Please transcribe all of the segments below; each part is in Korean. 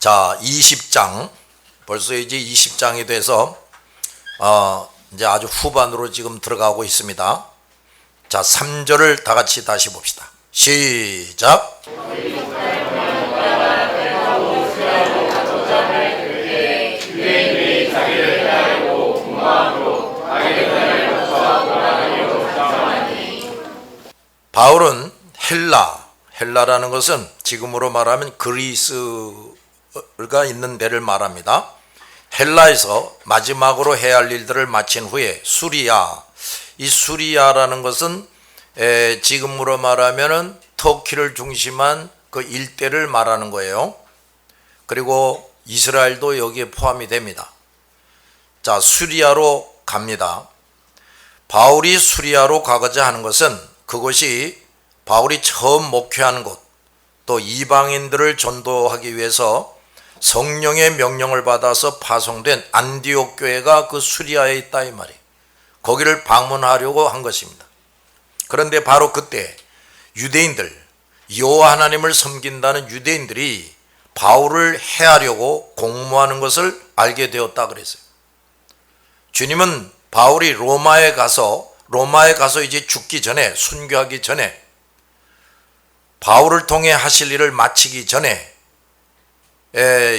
자, 20장. 벌써 이제 20장이 돼서 이제 아주 후반으로 지금 들어가고 있습니다. 자, 3절을 다 같이 다시 봅시다. 시작. 바울은 헬라라는 것은 지금으로 말하면 그리스가 있는 데를 말합니다. 헬라에서 마지막으로 해야 할 일들을 마친 후에 수리아, 이 수리아라는 것은 지금으로 말하면 터키를 중심한 그 일대를 말하는 거예요. 그리고 이스라엘도 여기에 포함이 됩니다. 자, 수리아로 갑니다. 바울이 수리아로 가고자 하는 것은 그것이 바울이 처음 목회하는 곳, 또 이방인들을 전도하기 위해서 성령의 명령을 받아서 파송된 안디옥 교회가 그 수리아에 있다 이 말이에요. 거기를 방문하려고 한 것입니다. 그런데 바로 그때 유대인들, 여호와 하나님을 섬긴다는 유대인들이 바울을 해하려고 공모하는 것을 알게 되었다 그랬어요. 주님은 바울이 로마에 가서 이제 죽기 전에, 순교하기 전에, 바울을 통해 하실 일을 마치기 전에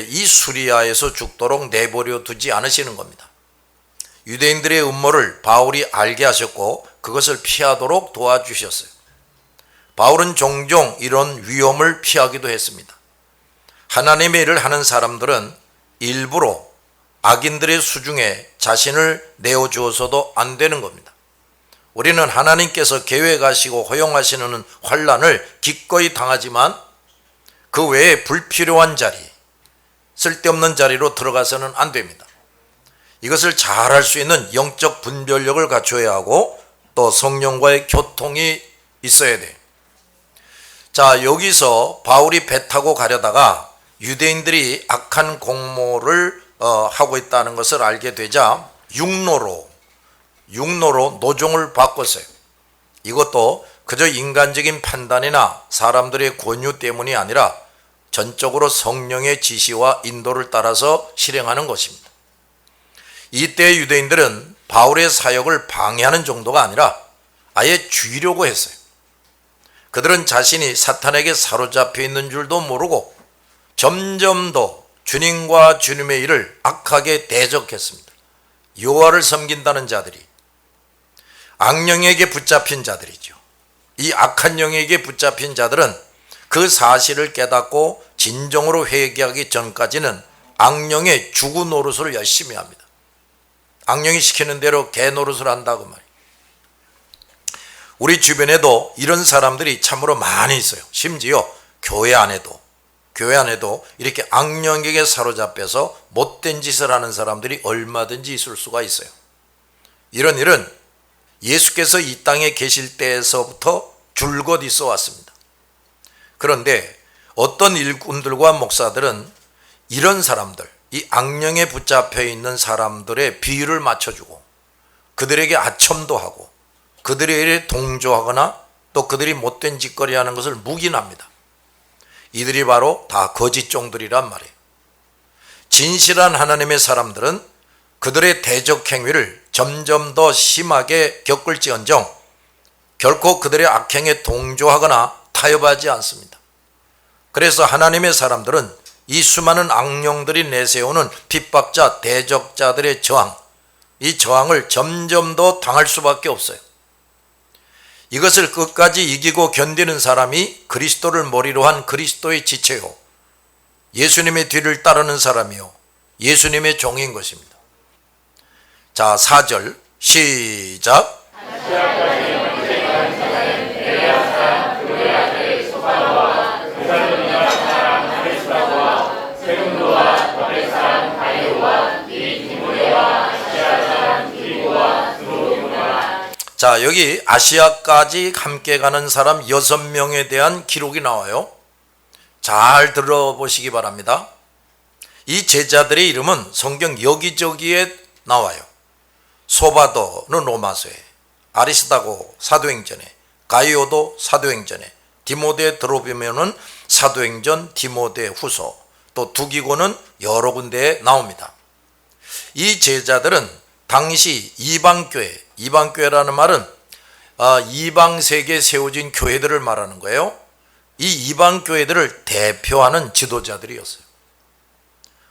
이 수리아에서 죽도록 내버려 두지 않으시는 겁니다. 유대인들의 음모를 바울이 알게 하셨고 그것을 피하도록 도와주셨어요. 바울은 종종 이런 위험을 피하기도 했습니다. 하나님의 일을 하는 사람들은 일부러 악인들의 수중에 자신을 내어주어서도 안 되는 겁니다. 우리는 하나님께서 계획하시고 허용하시는 환난을 기꺼이 당하지만 그 외에 불필요한 자리, 쓸데없는 자리로 들어가서는 안 됩니다. 이것을 잘할 수 있는 영적 분별력을 갖춰야 하고 또 성령과의 교통이 있어야 돼요. 자, 여기서 바울이 배 타고 가려다가 유대인들이 악한 공모를 하고 있다는 것을 알게 되자 육로로 노종을 바꿨어요. 이것도 그저 인간적인 판단이나 사람들의 권유 때문이 아니라 전적으로 성령의 지시와 인도를 따라서 실행하는 것입니다. 이때 유대인들은 바울의 사역을 방해하는 정도가 아니라 아예 죽이려고 했어요. 그들은 자신이 사탄에게 사로잡혀 있는 줄도 모르고 점점 더 주님과 주님의 일을 악하게 대적했습니다. 여호와를 섬긴다는 자들이 악령에게 붙잡힌 자들이죠. 이 악한 영에게 붙잡힌 자들은 그 사실을 깨닫고 진정으로 회개하기 전까지는 악령의 주구 노릇을 열심히 합니다. 악령이 시키는 대로 개 노릇을 한다고 말이에요. 우리 주변에도 이런 사람들이 참으로 많이 있어요. 심지어 교회 안에도 이렇게 악령에게 사로잡혀서 못된 짓을 하는 사람들이 얼마든지 있을 수가 있어요. 이런 일은 예수께서 이 땅에 계실 때에서부터 줄곧 있어 왔습니다. 그런데 어떤 일꾼들과 목사들은 이런 사람들, 이 악령에 붙잡혀 있는 사람들의 비유를 맞춰주고 그들에게 아첨도 하고 그들의 일에 동조하거나 또 그들이 못된 짓거리 하는 것을 묵인합니다. 이들이 바로 다 거짓종들이란 말이에요. 진실한 하나님의 사람들은 그들의 대적 행위를 점점 더 심하게 겪을지언정 결코 그들의 악행에 동조하거나 타협하지 않습니다. 그래서 하나님의 사람들은 이 수많은 악령들이 내세우는 핍박자, 대적자들의 저항, 이 저항을 점점 더 당할 수밖에 없어요. 이것을 끝까지 이기고 견디는 사람이 그리스도를 머리로 한 그리스도의 지체요, 예수님의 뒤를 따르는 사람이요, 예수님의 종인 것입니다. 자, 4절 시작. 자, 여기 아시아까지 함께 가는 사람 6명에 대한 기록이 나와요. 잘 들어보시기 바랍니다. 이 제자들의 이름은 성경 여기저기에 나와요. 소바도는 로마서에, 아리스다고 사도행전에, 가이오도 사도행전에, 디모데 들어보면은 사도행전, 디모데 후서, 또 두기고는 여러 군데에 나옵니다. 이 제자들은 당시 이방교회라는 말은 이방 세계에 세워진 교회들을 말하는 거예요. 이 이방 교회들을 대표하는 지도자들이었어요.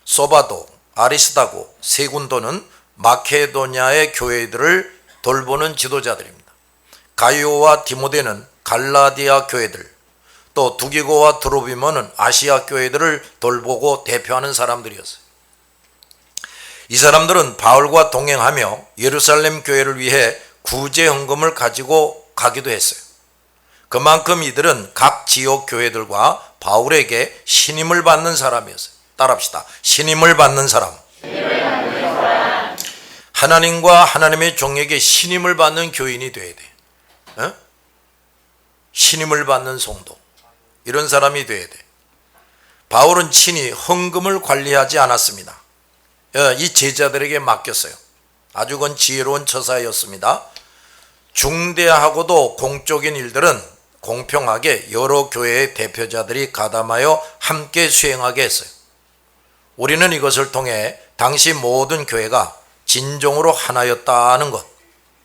소바도, 아리스다고, 세군도는 마케도냐의 교회들을 돌보는 지도자들입니다. 가이오와 디모데는 갈라디아 교회들, 또 두기고와 드로비모는 아시아 교회들을 돌보고 대표하는 사람들이었어요. 이 사람들은 바울과 동행하며 예루살렘 교회를 위해 구제 헌금을 가지고 가기도 했어요. 그만큼 이들은 각 지역 교회들과 바울에게 신임을 받는 사람이었어요. 따라합시다. 신임을 받는 사람. 하나님과 하나님의 종에게 신임을 받는 교인이 돼야 돼. 신임을 받는 성도. 이런 사람이 돼야 돼. 바울은 친히 헌금을 관리하지 않았습니다. 이 제자들에게 맡겼어요. 아주 그건 지혜로운 처사였습니다. 중대하고도 공적인 일들은 공평하게 여러 교회의 대표자들이 가담하여 함께 수행하게 했어요. 우리는 이것을 통해 당시 모든 교회가 진정으로 하나였다는 것,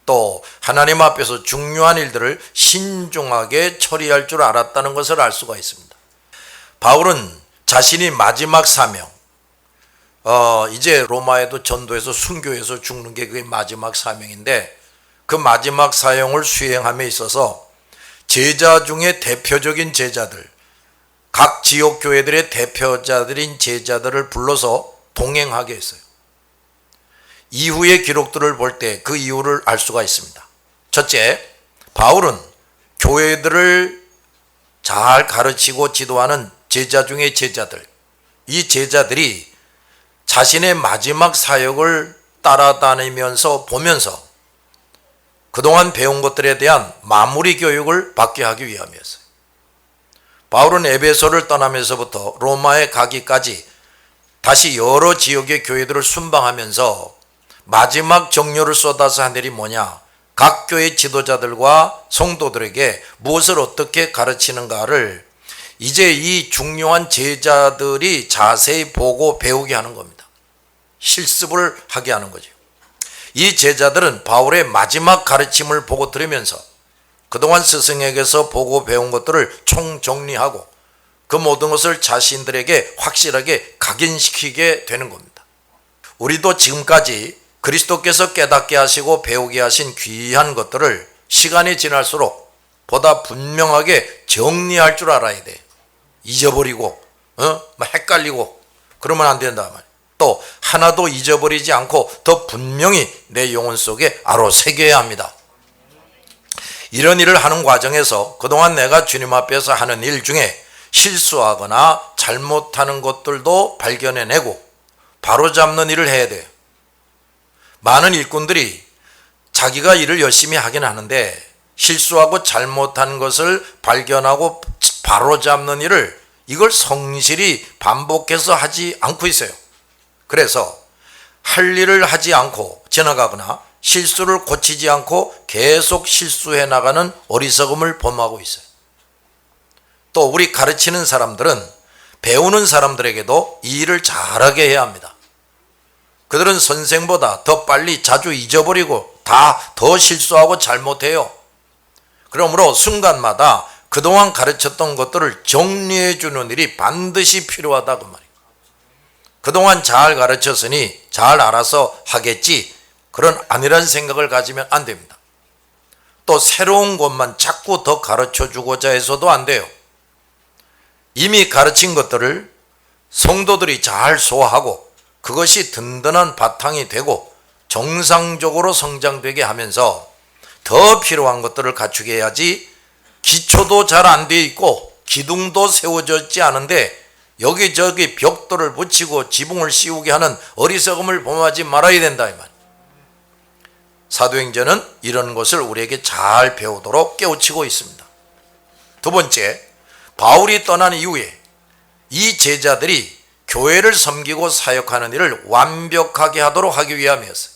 또 하나님 앞에서 중요한 일들을 신중하게 처리할 줄 알았다는 것을 알 수가 있습니다. 바울은 자신이 마지막 사명, 이제 로마에도 전도해서 순교해서 죽는 게 그게 마지막 사명인데, 그 마지막 사역을 수행함에 있어서 제자 중에 대표적인 제자들, 각 지역 교회들의 대표자들인 제자들을 불러서 동행하게 했어요. 이후의 기록들을 볼 때 그 이유를 알 수가 있습니다. 첫째, 바울은 교회들을 잘 가르치고 지도하는 제자 중의 제자들, 이 제자들이 자신의 마지막 사역을 따라다니면서 보면서 그동안 배운 것들에 대한 마무리 교육을 받게 하기 위함이었어요. 바울은 에베소를 떠나면서부터 로마에 가기까지 다시 여러 지역의 교회들을 순방하면서 마지막 정료를 쏟아서 한 일이 뭐냐, 각 교회 지도자들과 성도들에게 무엇을 어떻게 가르치는가를 이제 이 중요한 제자들이 자세히 보고 배우게 하는 겁니다. 실습을 하게 하는 거죠. 이 제자들은 바울의 마지막 가르침을 보고 들으면서 그동안 스승에게서 보고 배운 것들을 총정리하고 그 모든 것을 자신들에게 확실하게 각인시키게 되는 겁니다. 우리도 지금까지 그리스도께서 깨닫게 하시고 배우게 하신 귀한 것들을 시간이 지날수록 보다 분명하게 정리할 줄 알아야 돼. 잊어버리고 헷갈리고 그러면 안 된다 말이야. 또 하나도 잊어버리지 않고 더 분명히 내 영혼 속에 새겨야 합니다. 이런 일을 하는 과정에서 그동안 내가 주님 앞에서 하는 일 중에 실수하거나 잘못하는 것들도 발견해내고 바로잡는 일을 해야 돼요. 많은 일꾼들이 자기가 일을 열심히 하긴 하는데 실수하고 잘못한 것을 발견하고 바로잡는 일을 이걸 성실히 반복해서 하지 않고 있어요. 그래서 할 일을 하지 않고 지나가거나 실수를 고치지 않고 계속 실수해 나가는 어리석음을 범하고 있어요. 또 우리 가르치는 사람들은 배우는 사람들에게도 이 일을 잘하게 해야 합니다. 그들은 선생보다 더 빨리 자주 잊어버리고 더 실수하고 잘못해요. 그러므로 순간마다 그동안 가르쳤던 것들을 정리해 주는 일이 반드시 필요하다 그 말이에요. 그동안 잘 가르쳤으니 잘 알아서 하겠지, 그런 아니란 생각을 가지면 안 됩니다. 또 새로운 것만 자꾸 더 가르쳐 주고자 해서도 안 돼요. 이미 가르친 것들을 성도들이 잘 소화하고 그것이 든든한 바탕이 되고 정상적으로 성장되게 하면서 더 필요한 것들을 갖추게 해야지, 기초도 잘 안 돼 있고 기둥도 세워졌지 않은데 여기저기 벽돌을 붙이고 지붕을 씌우게 하는 어리석음을 범하지 말아야 된다 이 말. 사도행전은 이런 것을 우리에게 잘 배우도록 깨우치고 있습니다. 두 번째, 바울이 떠난 이후에 이 제자들이 교회를 섬기고 사역하는 일을 완벽하게 하도록 하기 위함이었어요.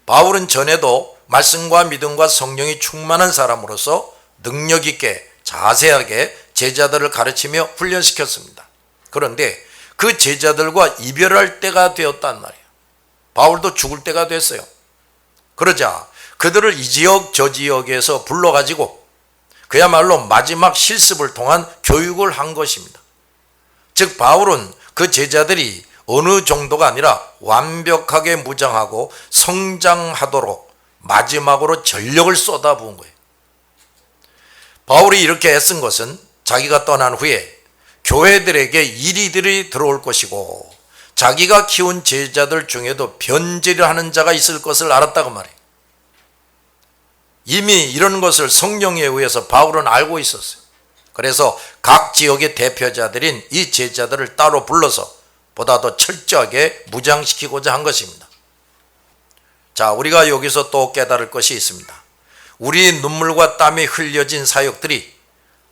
바울은 전에도 말씀과 믿음과 성령이 충만한 사람으로서 능력 있게 자세하게 제자들을 가르치며 훈련시켰습니다. 그런데 그 제자들과 이별할 때가 되었단 말이에요. 바울도 죽을 때가 됐어요. 그러자 그들을 이 지역 저 지역에서 불러가지고 그야말로 마지막 실습을 통한 교육을 한 것입니다. 즉 바울은 그 제자들이 어느 정도가 아니라 완벽하게 무장하고 성장하도록 마지막으로 전력을 쏟아부은 거예요. 바울이 이렇게 애쓴 것은 자기가 떠난 후에 교회들에게 이리들이 들어올 것이고 자기가 키운 제자들 중에도 변제를 하는 자가 있을 것을 알았다고 말해요. 이미 이런 것을 성령에 의해서 바울은 알고 있었어요. 그래서 각 지역의 대표자들인 이 제자들을 따로 불러서 보다 더 철저하게 무장시키고자 한 것입니다. 자, 우리가 여기서 또 깨달을 것이 있습니다. 우리 눈물과 땀이 흘려진 사역들이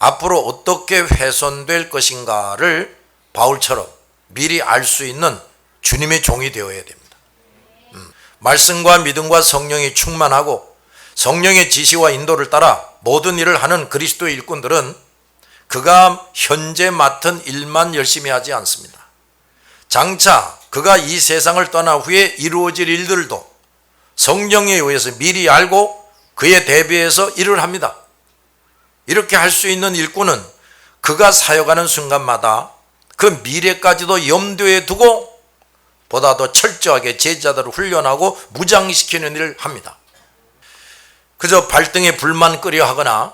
앞으로 어떻게 훼손될 것인가를 바울처럼 미리 알 수 있는 주님의 종이 되어야 됩니다. 말씀과 믿음과 성령이 충만하고 성령의 지시와 인도를 따라 모든 일을 하는 그리스도의 일꾼들은 그가 현재 맡은 일만 열심히 하지 않습니다. 장차 그가 이 세상을 떠난 후에 이루어질 일들도 성령에 의해서 미리 알고 그에 대비해서 일을 합니다. 이렇게 할 수 있는 일꾼은 그가 사역하는 순간마다 그 미래까지도 염두에 두고 보다 더 철저하게 제자들을 훈련하고 무장시키는 일을 합니다. 그저 발등에 불만 끄려 하거나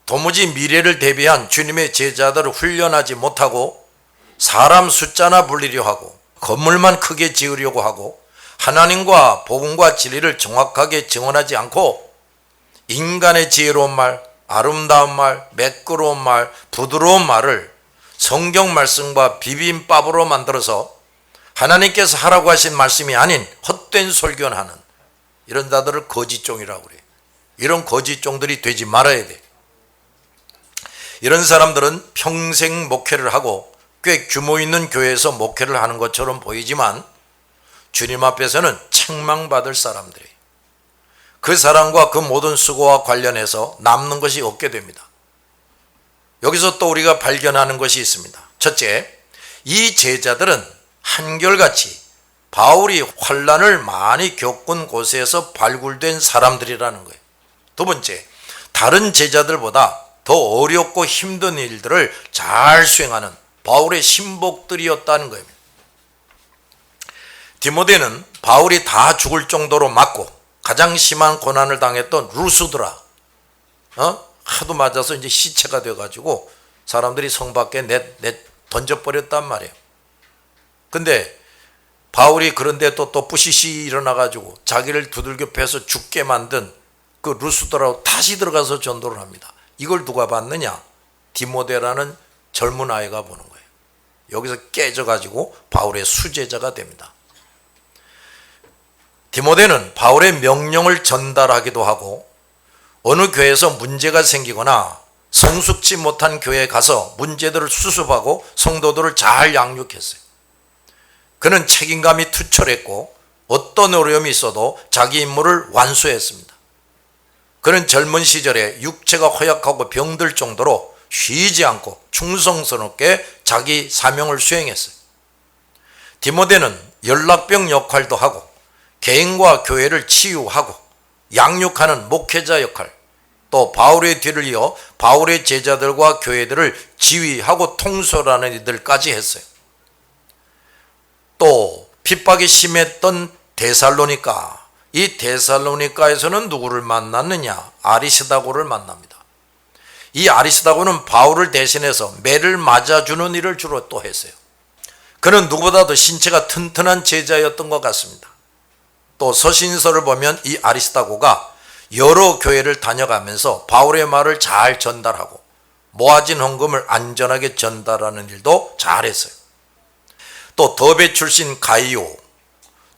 도무지 미래를 대비한 주님의 제자들을 훈련하지 못하고 사람 숫자나 불리려 하고 건물만 크게 지으려고 하고 하나님과 복음과 진리를 정확하게 증언하지 않고 인간의 지혜로운 말, 아름다운 말, 매끄러운 말, 부드러운 말을 성경 말씀과 비빔밥으로 만들어서 하나님께서 하라고 하신 말씀이 아닌 헛된 설교를 하는 이런 자들을 거짓종이라고 그래요. 이런 거짓종들이 되지 말아야 돼. 이런 사람들은 평생 목회를 하고 꽤 규모 있는 교회에서 목회를 하는 것처럼 보이지만 주님 앞에서는 책망받을 사람들이에요. 그 사람과 그 모든 수고와 관련해서 남는 것이 없게 됩니다. 여기서 또 우리가 발견하는 것이 있습니다. 첫째, 이 제자들은 한결같이 바울이 환난을 많이 겪은 곳에서 발굴된 사람들이라는 거예요. 두 번째, 다른 제자들보다 더 어렵고 힘든 일들을 잘 수행하는 바울의 신복들이었다는 거예요. 디모데는 바울이 다 죽을 정도로 맞고 가장 심한 고난을 당했던 루스드라, 하도 맞아서 이제 시체가 돼가지고 사람들이 성 밖에 던져버렸단 말이에요. 근데 바울이 그런데 또 뿌시시 일어나가지고 자기를 두들겨 패서 죽게 만든 그 루스드라로 다시 들어가서 전도를 합니다. 이걸 누가 봤느냐? 디모데라는 젊은 아이가 보는 거예요. 여기서 깨져가지고 바울의 수제자가 됩니다. 디모데는 바울의 명령을 전달하기도 하고 어느 교회에서 문제가 생기거나 성숙치 못한 교회에 가서 문제들을 수습하고 성도들을 잘 양육했어요. 그는 책임감이 투철했고 어떤 어려움이 있어도 자기 임무를 완수했습니다. 그는 젊은 시절에 육체가 허약하고 병들 정도로 쉬지 않고 충성스럽게 자기 사명을 수행했어요. 디모데는 연락병 역할도 하고 개인과 교회를 치유하고 양육하는 목회자 역할, 또 바울의 뒤를 이어 바울의 제자들과 교회들을 지휘하고 통솔하는 일들까지 했어요. 또 핍박이 심했던 데살로니가, 이 데살로니가에서는 누구를 만났느냐? 아리스다고를 만납니다. 이 아리스다고는 바울을 대신해서 매를 맞아주는 일을 주로 또 했어요. 그는 누구보다도 신체가 튼튼한 제자였던 것 같습니다. 또 서신서를 보면 이 아리스다고가 여러 교회를 다녀가면서 바울의 말을 잘 전달하고 모아진 헌금을 안전하게 전달하는 일도 잘했어요. 또 더베 출신 가이오,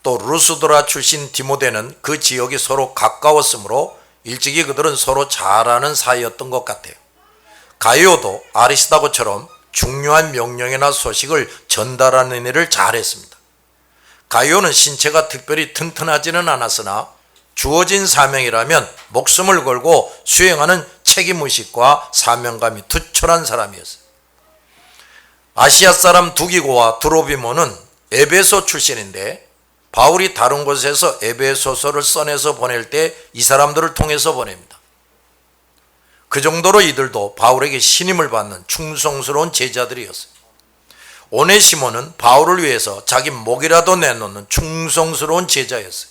또 루스드라 출신 디모데는 그 지역이 서로 가까웠으므로 일찍이 그들은 서로 잘 아는 사이였던 것 같아요. 가이오도 아리스다고처럼 중요한 명령이나 소식을 전달하는 일을 잘했습니다. 가이오는 신체가 특별히 튼튼하지는 않았으나 주어진 사명이라면 목숨을 걸고 수행하는 책임의식과 사명감이 투철한 사람이었어요. 아시아 사람 두기고와 드로비모는 에베소 출신인데 바울이 다른 곳에서 에베소서를 써내서 보낼 때 이 사람들을 통해서 보냅니다. 그 정도로 이들도 바울에게 신임을 받는 충성스러운 제자들이었어요. 오네시모는 바울을 위해서 자기 목이라도 내놓는 충성스러운 제자였어요.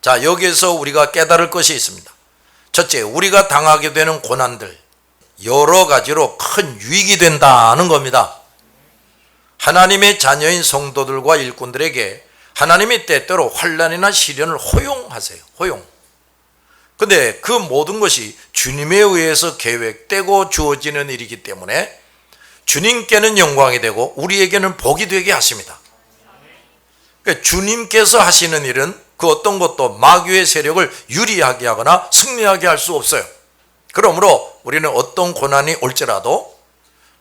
자, 여기에서 우리가 깨달을 것이 있습니다. 첫째, 우리가 당하게 되는 고난들 여러 가지로 큰 유익이 된다는 겁니다. 하나님의 자녀인 성도들과 일꾼들에게 하나님이 때때로 환난이나 시련을 허용하세요. 허용. 근데 그 모든 것이 주님에 의해서 계획되고 주어지는 일이기 때문에 주님께는 영광이 되고 우리에게는 복이 되게 하십니다. 그러니까 주님께서 하시는 일은 그 어떤 것도 마귀의 세력을 유리하게 하거나 승리하게 할 수 없어요. 그러므로 우리는 어떤 고난이 올지라도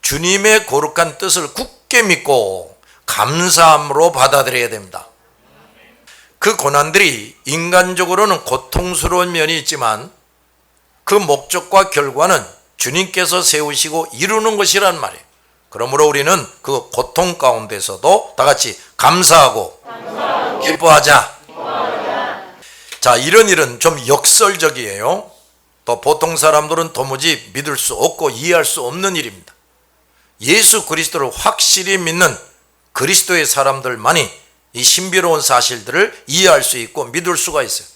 주님의 거룩한 뜻을 굳게 믿고 감사함으로 받아들여야 됩니다. 그 고난들이 인간적으로는 고통스러운 면이 있지만 그 목적과 결과는 주님께서 세우시고 이루는 것이란 말이에요. 그러므로 우리는 그 고통 가운데서도 다 같이 감사하고 기뻐하자. 자, 이런 일은 좀 역설적이에요. 또 보통 사람들은 도무지 믿을 수 없고 이해할 수 없는 일입니다. 예수 그리스도를 확실히 믿는 그리스도의 사람들만이 이 신비로운 사실들을 이해할 수 있고 믿을 수가 있어요.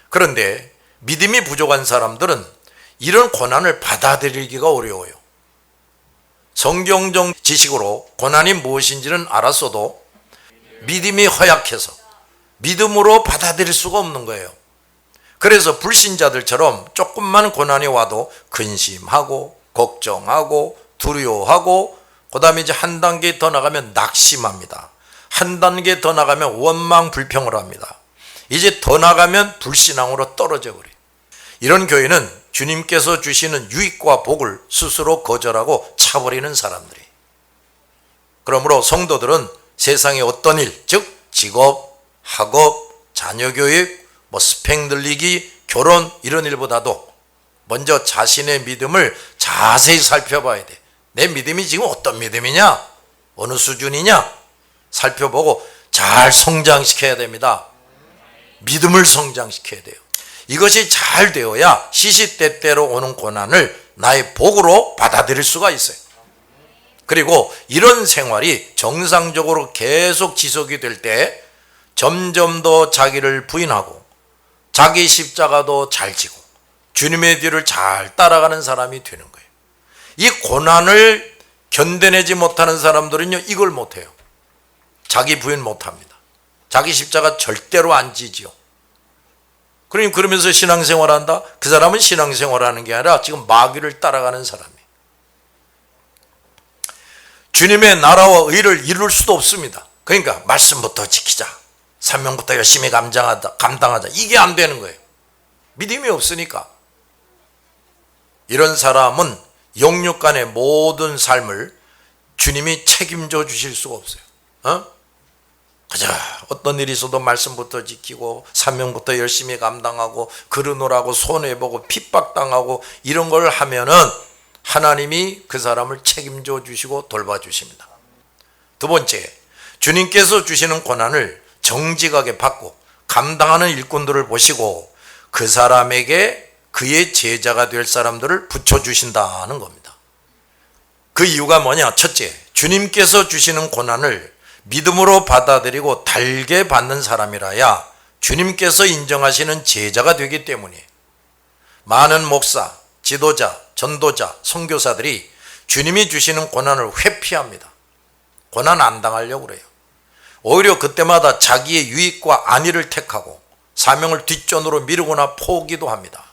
그런데 믿음이 부족한 사람들은 이런 고난을 받아들이기가 어려워요. 성경적 지식으로 고난이 무엇인지는 알았어도 믿음이 허약해서 믿음으로 받아들일 수가 없는 거예요. 그래서 불신자들처럼 조금만 고난이 와도 근심하고 걱정하고 두려워하고 그 다음에 이제 한 단계 더 나가면 낙심합니다. 한 단계 더 나가면 원망 불평을 합니다. 이제 더 나가면 불신앙으로 떨어져 버려요. 이런 교회는 주님께서 주시는 유익과 복을 스스로 거절하고 차버리는 사람들이. 그러므로 성도들은 세상의 어떤 일, 즉 직업, 학업, 자녀교육, 스펙 늘리기, 결혼 이런 일보다도 먼저 자신의 믿음을 자세히 살펴봐야 돼. 내 믿음이 지금 어떤 믿음이냐? 어느 수준이냐? 살펴보고 잘 성장시켜야 됩니다. 믿음을 성장시켜야 돼요. 이것이 잘 되어야 시시때때로 오는 고난을 나의 복으로 받아들일 수가 있어요. 그리고 이런 생활이 정상적으로 계속 지속이 될 때 점점 더 자기를 부인하고 자기 십자가도 잘 지고 주님의 뒤를 잘 따라가는 사람이 되는 거예요. 이 고난을 견뎌내지 못하는 사람들은요, 이걸 못해요. 자기 부인 못합니다. 자기 십자가 절대로 안 지지요. 그러면서 신앙생활한다? 그 사람은 신앙생활하는 게 아니라 지금 마귀를 따라가는 사람이에요. 주님의 나라와 의를 이룰 수도 없습니다. 그러니까 말씀부터 지키자. 사명부터 열심히 감당하자. 이게 안 되는 거예요. 믿음이 없으니까. 이런 사람은 영육간의 모든 삶을 주님이 책임져 주실 수가 없어요. 가자. 어떤 일이 있어도 말씀부터 지키고 사명부터 열심히 감당하고 그러느라고 손해보고 핍박당하고 이런 걸 하면은 하나님이 그 사람을 책임져 주시고 돌봐주십니다. 두 번째, 주님께서 주시는 고난을 정직하게 받고 감당하는 일꾼들을 보시고 그 사람에게 그의 제자가 될 사람들을 붙여주신다는 겁니다. 그 이유가 뭐냐? 첫째, 주님께서 주시는 고난을 믿음으로 받아들이고 달게 받는 사람이라야 주님께서 인정하시는 제자가 되기 때문이에요. 많은 목사, 지도자, 전도자, 선교사들이 주님이 주시는 고난을 회피합니다. 고난 안 당하려고 그래요. 오히려 그때마다 자기의 유익과 안위를 택하고 사명을 뒷전으로 미루거나 포기도 합니다.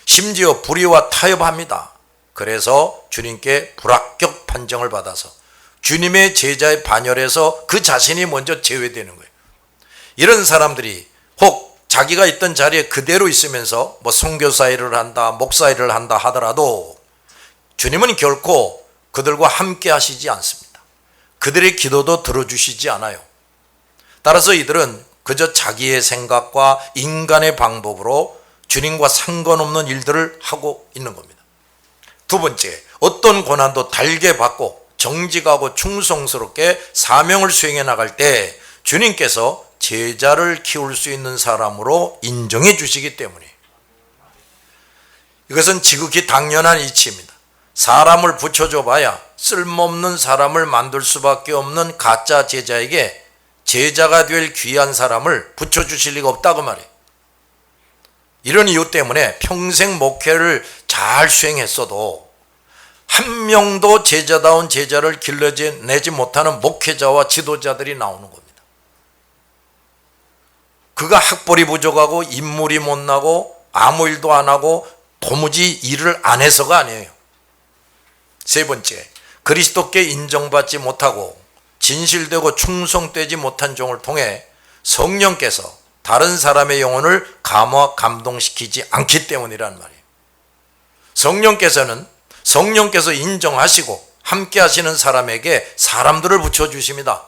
심지어 불의와 타협합니다. 그래서 주님께 불합격 판정을 받아서 주님의 제자의 반열에서 그 자신이 먼저 제외되는 거예요. 이런 사람들이 혹 자기가 있던 자리에 그대로 있으면서 선교사 일을 한다, 목사 일을 한다 하더라도 주님은 결코 그들과 함께 하시지 않습니다. 그들의 기도도 들어주시지 않아요. 따라서 이들은 그저 자기의 생각과 인간의 방법으로 주님과 상관없는 일들을 하고 있는 겁니다. 두 번째, 어떤 고난도 달게 받고 정직하고 충성스럽게 사명을 수행해 나갈 때 주님께서 제자를 키울 수 있는 사람으로 인정해 주시기 때문에, 이것은 지극히 당연한 이치입니다. 사람을 붙여줘 봐야 쓸모없는 사람을 만들 수밖에 없는 가짜 제자에게 제자가 될 귀한 사람을 붙여주실 리가 없다고 말해요. 이런 이유 때문에 평생 목회를 잘 수행했어도 한 명도 제자다운 제자를 길러내지 못하는 목회자와 지도자들이 나오는 겁니다. 그가 학벌이 부족하고 인물이 못나고 아무 일도 안 하고 도무지 일을 안 해서가 아니에요. 세 번째, 그리스도께 인정받지 못하고 진실되고 충성되지 못한 종을 통해 성령께서 다른 사람의 영혼을 감화 감동시키지 않기 때문이란 말이에요. 성령께서 인정하시고 함께 하시는 사람에게 사람들을 붙여주십니다.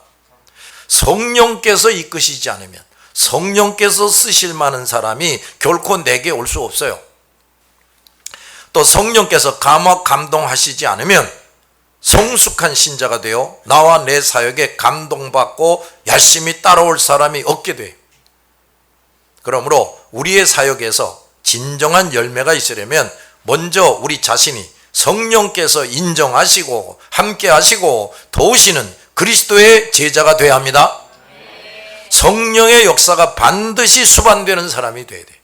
성령께서 이끄시지 않으면, 성령께서 쓰실 만한 사람이 결코 내게 올 수 없어요. 또 성령께서 감화 감동하시지 않으면 성숙한 신자가 되어 나와 내 사역에 감동받고 열심히 따라올 사람이 없게 돼요. 그러므로 우리의 사역에서 진정한 열매가 있으려면 먼저 우리 자신이 성령께서 인정하시고 함께 하시고 도우시는 그리스도의 제자가 되어야 합니다. 성령의 역사가 반드시 수반되는 사람이 되어야 돼요.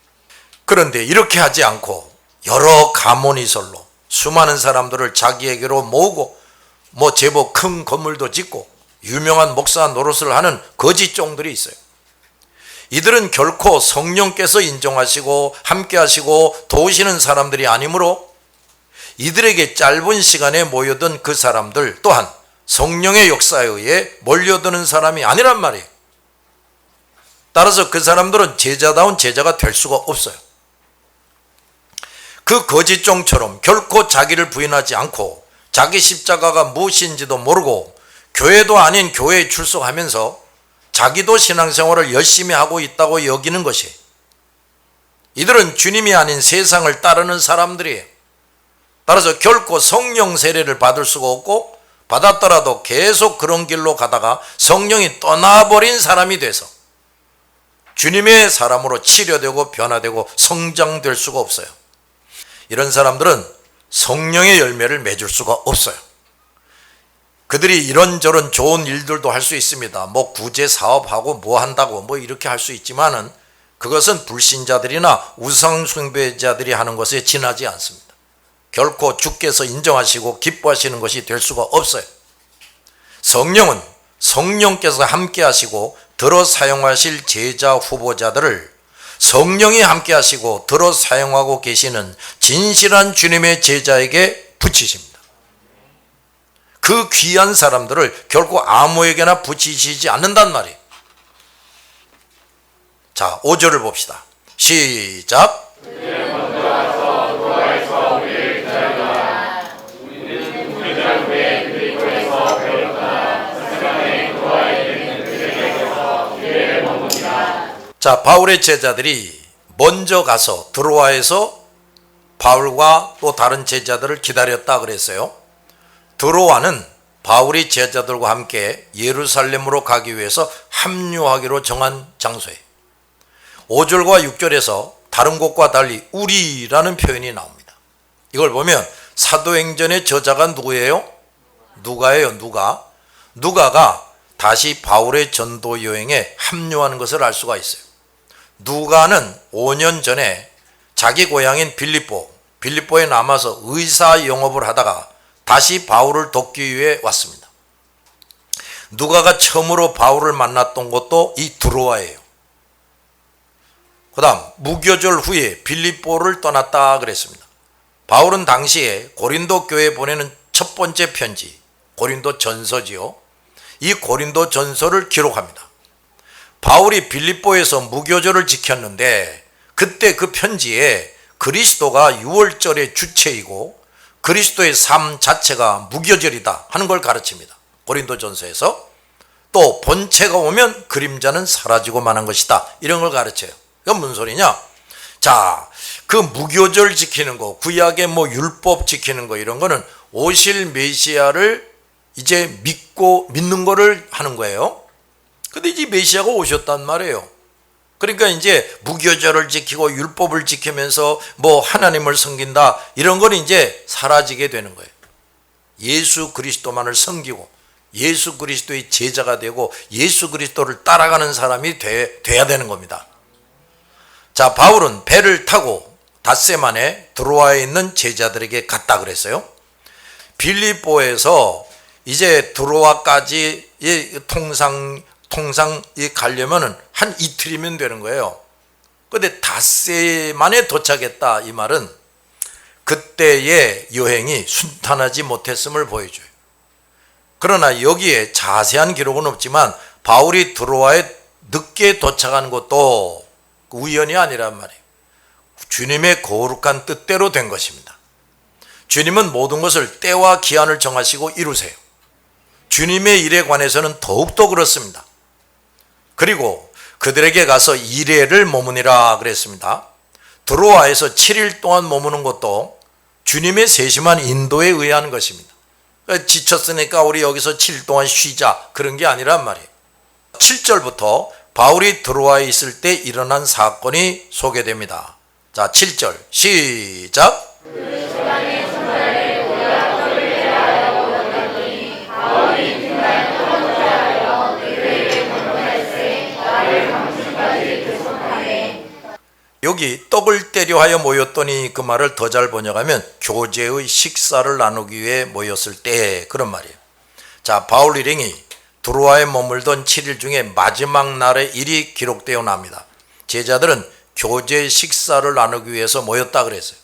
그런데 이렇게 하지 않고 여러 가문이설로 수많은 사람들을 자기에게로 모으고 제법 큰 건물도 짓고 유명한 목사 노릇을 하는 거짓 종들이 있어요. 이들은 결코 성령께서 인정하시고 함께 하시고 도우시는 사람들이 아니므로 이들에게 짧은 시간에 모여든 그 사람들 또한 성령의 역사에 의해 몰려드는 사람이 아니란 말이에요. 따라서 그 사람들은 제자다운 제자가 될 수가 없어요. 그 거짓종처럼 결코 자기를 부인하지 않고 자기 십자가가 무엇인지도 모르고 교회도 아닌 교회에 출석하면서 자기도 신앙생활을 열심히 하고 있다고 여기는 것이, 이들은 주님이 아닌 세상을 따르는 사람들이에요. 따라서 결코 성령 세례를 받을 수가 없고 받았더라도 계속 그런 길로 가다가 성령이 떠나버린 사람이 돼서 주님의 사람으로 치료되고 변화되고 성장될 수가 없어요. 이런 사람들은 성령의 열매를 맺을 수가 없어요. 그들이 이런저런 좋은 일들도 할 수 있습니다. 구제 사업하고 한다고 이렇게 할 수 있지만은 그것은 불신자들이나 우상 숭배자들이 하는 것에 지나지 않습니다. 결코 주께서 인정하시고 기뻐하시는 것이 될 수가 없어요. 성령은 성령께서 함께 하시고 들어 사용하실 제자 후보자들을 성령이 함께 하시고 들어 사용하고 계시는 진실한 주님의 제자에게 붙이십니다. 그 귀한 사람들을 결코 아무에게나 붙이시지 않는단 말이에요. 자, 5절을 봅시다. 시작. 자, 바울의 제자들이 먼저 가서 드로아에서 바울과 또 다른 제자들을 기다렸다 그랬어요. 드로아는 바울이 제자들과 함께 예루살렘으로 가기 위해서 합류하기로 정한 장소예요. 5절과 6절에서 다른 곳과 달리 우리라는 표현이 나옵니다. 이걸 보면 사도행전의 저자가 누구예요? 누가예요. 누가가 다시 바울의 전도 여행에 합류하는 것을 알 수가 있어요. 누가는 5년 전에 자기 고향인 빌립보에 남아서 의사 영업을 하다가 다시 바울을 돕기 위해 왔습니다. 누가가 처음으로 바울을 만났던 곳도 이 드로아예요. 그 다음 무교절 후에 빌립보를 떠났다 그랬습니다. 바울은 당시에 고린도 교회에 보내는 첫 번째 편지, 고린도 전서지요. 이 고린도 전서를 기록합니다. 바울이 빌립보에서 무교절을 지켰는데 그때 그 편지에 그리스도가 유월절의 주체이고 그리스도의 삶 자체가 무교절이다 하는 걸 가르칩니다. 고린도전서에서. 또 본체가 오면 그림자는 사라지고 마는 것이다, 이런 걸 가르쳐요. 이건 무슨 소리냐? 자, 그 무교절 지키는 거, 구약의 율법 지키는 거, 이런 거는 오실 메시아를 이제 믿는 거를 하는 거예요. 근데 이제 메시아가 오셨단 말이에요. 그러니까 이제 무교절을 지키고 율법을 지키면서 뭐 하나님을 섬긴다, 이런 건 이제 사라지게 되는 거예요. 예수 그리스도만을 섬기고 예수 그리스도의 제자가 되고 예수 그리스도를 따라가는 사람이 돼야 되는 겁니다. 자, 바울은 배를 타고 닷새만에 드로아에 있는 제자들에게 갔다 그랬어요. 빌립보에서 이제 드로아까지 통상 가려면은 한 이틀이면 되는 거예요. 근데 닷새 만에 도착했다, 이 말은 그때의 여행이 순탄하지 못했음을 보여줘요. 그러나 여기에 자세한 기록은 없지만 바울이 드로아에 늦게 도착한 것도 우연이 아니란 말이에요. 주님의 거룩한 뜻대로 된 것입니다. 주님은 모든 것을 때와 기한을 정하시고 이루세요. 주님의 일에 관해서는 더욱더 그렇습니다. 그리고 그들에게 가서 이레를 머무니라 그랬습니다. 드로아에서 7일 동안 머무는 것도 주님의 세심한 인도에 의한 것입니다. 지쳤으니까 우리 여기서 7일 동안 쉬자, 그런 게 아니란 말이에요. 7절부터 바울이 드로아에 있을 때 일어난 사건이 소개됩니다. 자, 7절 시작. 여기 떡을 떼려 하여 모였더니 그 말을 더 잘 번역하면 교제의 식사를 나누기 위해 모였을 때, 그런 말이에요. 자, 바울 일행이 드로아에 머물던 7일 중에 마지막 날의 일이 기록되어 납니다. 제자들은 교제 식사를 나누기 위해서 모였다 그랬어요.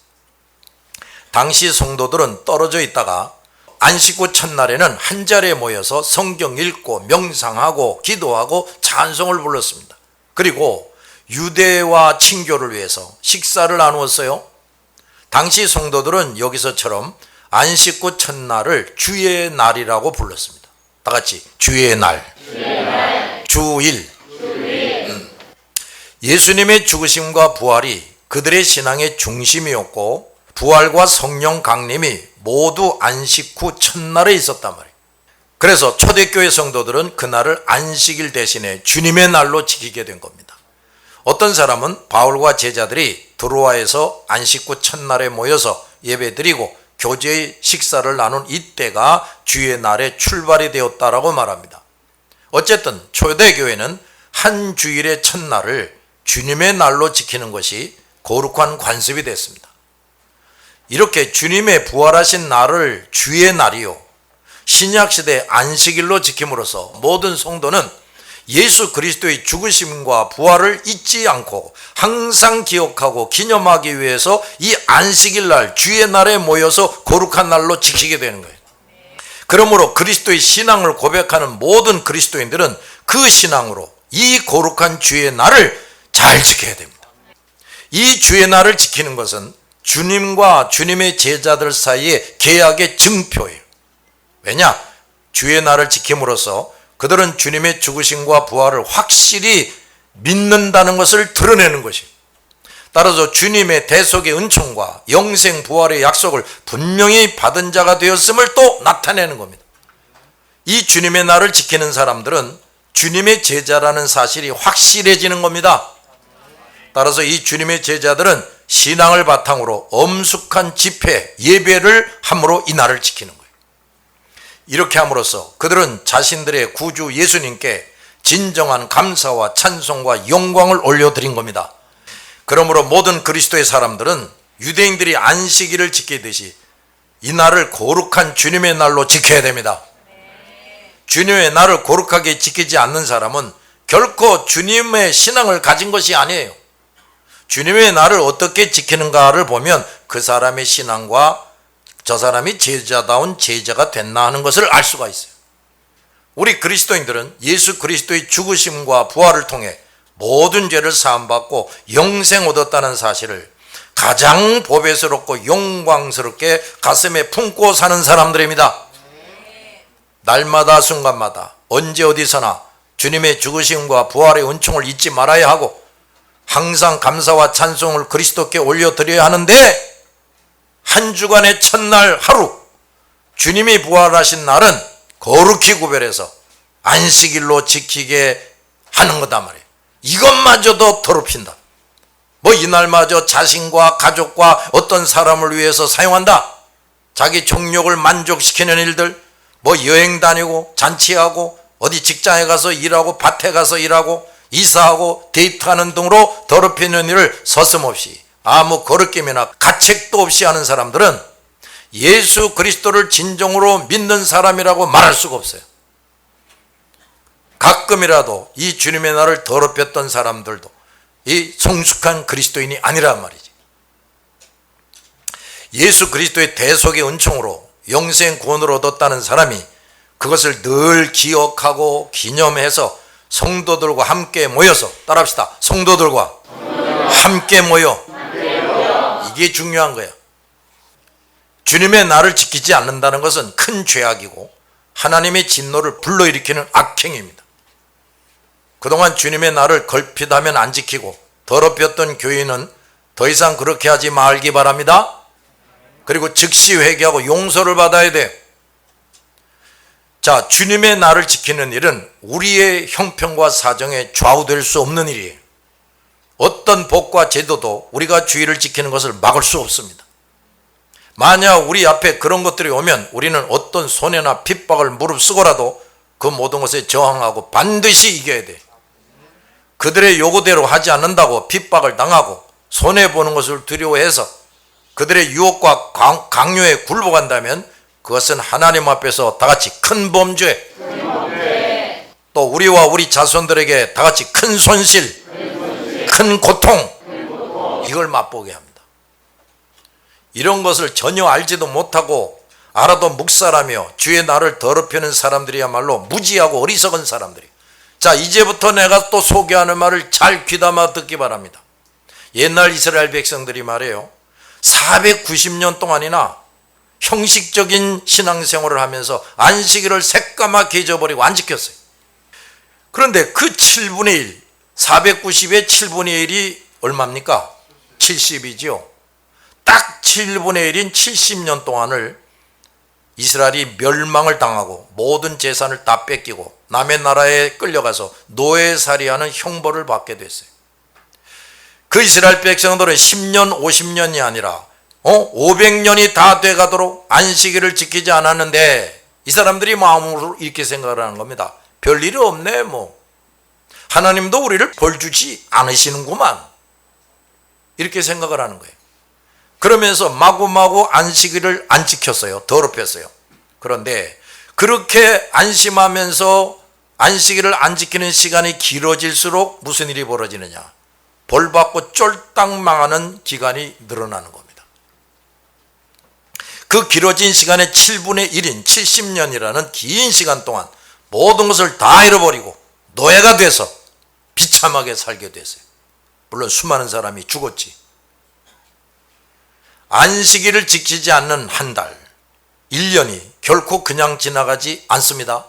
당시 성도들은 떨어져 있다가 안식 후 첫날에는 한자리에 모여서 성경 읽고 명상하고 기도하고 찬송을 불렀습니다. 그리고 유대와 친교를 위해서 식사를 나누었어요. 당시 성도들은 여기서처럼 안식 후 첫날을 주의 날이라고 불렀습니다. 다 같이 주의 날, 주일. 예수님의 죽으심과 부활이 그들의 신앙의 중심이었고 부활과 성령 강림이 모두 안식 후 첫날에 있었단 말이에요. 그래서 초대교회 성도들은 그날을 안식일 대신에 주님의 날로 지키게 된 겁니다. 어떤 사람은 바울과 제자들이 드로아에서 안식 후 첫날에 모여서 예배드리고 교제의 식사를 나눈 이때가 주의 날의 출발이 되었다라고 말합니다. 어쨌든 초대교회는 한 주일의 첫날을 주님의 날로 지키는 것이 거룩한 관습이 됐습니다. 이렇게 주님의 부활하신 날을 주의 날이요, 신약시대 안식일로 지킴으로써 모든 성도는 예수 그리스도의 죽으심과 부활을 잊지 않고 항상 기억하고 기념하기 위해서 이 안식일 날, 주의 날에 모여서 거룩한 날로 지키게 되는 거예요. 그러므로 그리스도의 신앙을 고백하는 모든 그리스도인들은 그 신앙으로 이 거룩한 주의 날을 잘 지켜야 됩니다. 이 주의 날을 지키는 것은 주님과 주님의 제자들 사이의 계약의 증표예요. 왜냐? 주의 날을 지킴으로써 그들은 주님의 죽으심과 부활을 확실히 믿는다는 것을 드러내는 것입니다. 따라서 주님의 대속의 은총과 영생 부활의 약속을 분명히 받은 자가 되었음을 또 나타내는 겁니다. 이 주님의 날을 지키는 사람들은 주님의 제자라는 사실이 확실해지는 겁니다. 따라서 이 주님의 제자들은 신앙을 바탕으로 엄숙한 집회, 예배를 함으로 이 날을 지키는 거예요. 이렇게 함으로써 그들은 자신들의 구주 예수님께 진정한 감사와 찬송과 영광을 올려드린 겁니다. 그러므로 모든 그리스도의 사람들은 유대인들이 안식일을 지키듯이 이 날을 거룩한 주님의 날로 지켜야 됩니다. 주님의 날을 거룩하게 지키지 않는 사람은 결코 주님의 신앙을 가진 것이 아니에요. 주님의 날을 어떻게 지키는가를 보면 그 사람의 신앙과 저 사람이 제자다운 제자가 됐나 하는 것을 알 수가 있어요. 우리 그리스도인들은 예수 그리스도의 죽으심과 부활을 통해 모든 죄를 사함받고 영생 얻었다는 사실을 가장 보배스럽고 영광스럽게 가슴에 품고 사는 사람들입니다. 날마다 순간마다 언제 어디서나 주님의 죽으심과 부활의 은총을 잊지 말아야 하고 항상 감사와 찬송을 그리스도께 올려드려야 하는데, 한 주간의 첫날 하루, 주님이 부활하신 날은 거룩히 구별해서 안식일로 지키게 하는 거단 말이에요. 이것마저도 더럽힌다. 뭐 이날마저 자신과 가족과 어떤 사람을 위해서 사용한다. 자기 정욕을 만족시키는 일들, 뭐 여행 다니고 잔치하고 어디 직장에 가서 일하고 밭에 가서 일하고 이사하고 데이트하는 등으로 더럽히는 일을 서슴없이 아무 거르낌이나 가책도 없이 하는 사람들은 예수 그리스도를 진정으로 믿는 사람이라고 말할 수가 없어요. 가끔이라도 이 주님의 날을 더럽혔던 사람들도 이 성숙한 그리스도인이 아니란 말이지. 예수 그리스도의 대속의 은총으로 영생 구원을 얻었다는 사람이 그것을 늘 기억하고 기념해서 성도들과 함께 모여서, 따라합시다. 성도들과 함께 모여. 이게 중요한 거야. 주님의 날을 지키지 않는다는 것은 큰 죄악이고 하나님의 진노를 불러일으키는 악행입니다. 그동안 주님의 날을 걸핏하면 안 지키고 더럽혔던 교인은 더 이상 그렇게 하지 말기 바랍니다. 그리고 즉시 회개하고 용서를 받아야 돼요. 자, 주님의 날을 지키는 일은 우리의 형편과 사정에 좌우될 수 없는 일이에요. 어떤 법과 제도도 우리가 주의를 지키는 것을 막을 수 없습니다. 만약 우리 앞에 그런 것들이 오면 우리는 어떤 손해나 핍박을 무릅쓰고라도 그 모든 것에 저항하고 반드시 이겨야 돼. 그들의 요구대로 하지 않는다고 핍박을 당하고 손해보는 것을 두려워해서 그들의 유혹과 강요에 굴복한다면 그것은 하나님 앞에서 다같이 큰 범죄, 또 우리와 우리 자손들에게 다같이 큰 손실, 큰 고통, 이걸 맛보게 합니다. 이런 것을 전혀 알지도 못하고 알아도 묵살하며 주의 날을 더럽히는 사람들이야말로 무지하고 어리석은 사람들이에요. 자, 이제부터 내가 또 소개하는 말을 잘 귀담아 듣기 바랍니다. 옛날 이스라엘 백성들이 말해요, 490년 동안이나 형식적인 신앙생활을 하면서 안식일을 새까맣게 잊어버리고 안 지켰어요. 그런데 그 7분의 1, 490의 7분의 1이 얼마입니까? 70이죠. 딱 7분의 1인 70년 동안을 이스라엘이 멸망을 당하고 모든 재산을 다 뺏기고 남의 나라에 끌려가서 노예살이하는 형벌을 받게 됐어요. 그 이스라엘 백성들은 10년 50년이 아니라 500년이 다 돼가도록 안식일을 지키지 않았는데 이 사람들이 마음으로 이렇게 생각을 하는 겁니다. 별일이 없네, 뭐 하나님도 우리를 벌 주지 않으시는구만, 이렇게 생각을 하는 거예요. 그러면서 마구마구 안식일을 안 지켰어요. 더럽혔어요. 그런데 그렇게 안심하면서 안식일을 안 지키는 시간이 길어질수록 무슨 일이 벌어지느냐? 벌받고 쫄딱 망하는 기간이 늘어나는 겁니다. 그 길어진 시간의 7분의 1인 70년이라는 긴 시간 동안 모든 것을 다 잃어버리고 노예가 돼서 비참하게 살게 됐어요. 물론 수많은 사람이 죽었지. 안식일을 지키지 않는 한 달, 1년이 결코 그냥 지나가지 않습니다.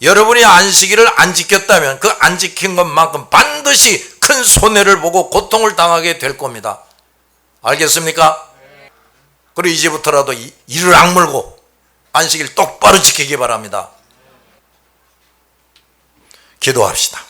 여러분이 안식일을 안 지켰다면 그 안 지킨 것만큼 반드시 큰 손해를 보고 고통을 당하게 될 겁니다. 알겠습니까? 그리고 이제부터라도 이를 악물고 안식일 똑바로 지키기 바랍니다. 기도합시다.